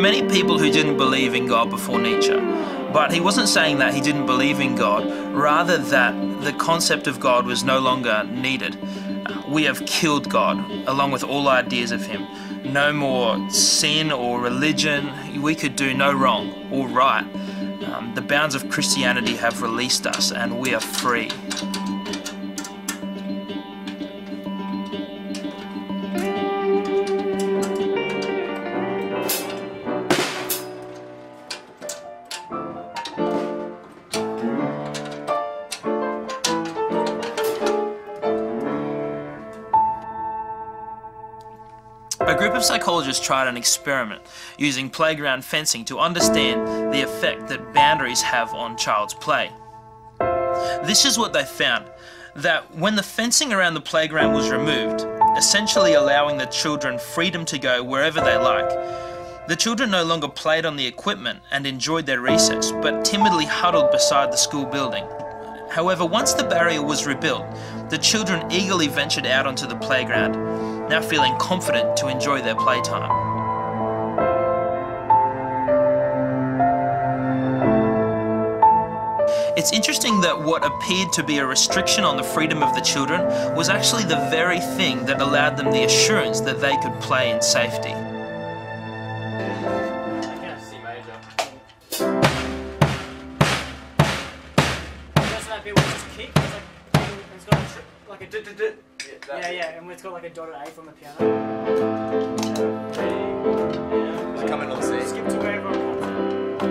many people who didn't believe in God before Nietzsche, but he wasn't saying that he didn't believe in God, rather that the concept of God was no longer needed. We have killed God, along with all ideas of him. No more sin or religion. We could do no wrong or right. The bounds of Christianity have released us and we are free. A group of psychologists tried an experiment using playground fencing to understand the effect that boundaries have on child's play. This is what they found, that when the fencing around the playground was removed, essentially allowing the children freedom to go wherever they like, the children no longer played on the equipment and enjoyed their recess, but timidly huddled beside the school building. However, once the barrier was rebuilt, the children eagerly ventured out onto the playground, now feeling confident to enjoy their playtime. It's interesting that what appeared to be a restriction on the freedom of the children was actually the very thing that allowed them the assurance that they could play in safety. Yeah, and it's got like a dotted A from the piano. Is it coming on C? Skip to wherever it comes.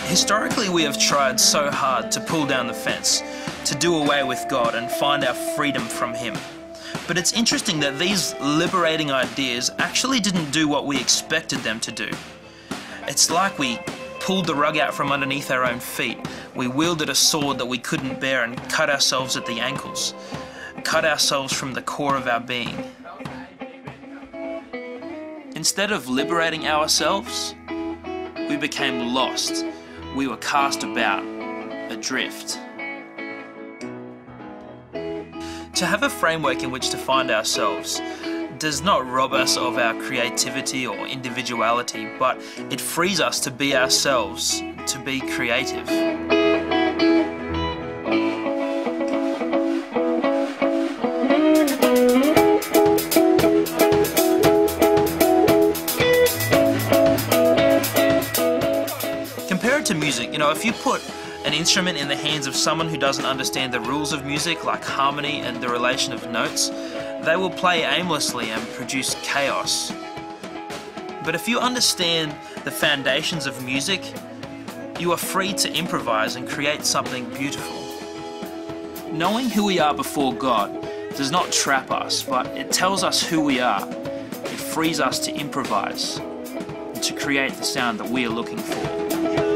Historically, we have tried so hard to pull down the fence, to do away with God and find our freedom from him. But it's interesting that these liberating ideas actually didn't do what we expected them to do. It's like we pulled the rug out from underneath our own feet. We wielded a sword that we couldn't bear and cut ourselves at the ankles, cut ourselves from the core of our being. Instead of liberating ourselves, we became lost. We were cast about, adrift. To have a framework in which to find ourselves does not rob us of our creativity or individuality, but it frees us to be ourselves, to be creative. Compare it to music. If you put an instrument in the hands of someone who doesn't understand the rules of music, like harmony and the relation of notes, they will play aimlessly and produce chaos. But if you understand the foundations of music, you are free to improvise and create something beautiful. Knowing who we are before God does not trap us, but it tells us who we are. It frees us to improvise and to create the sound that we are looking for.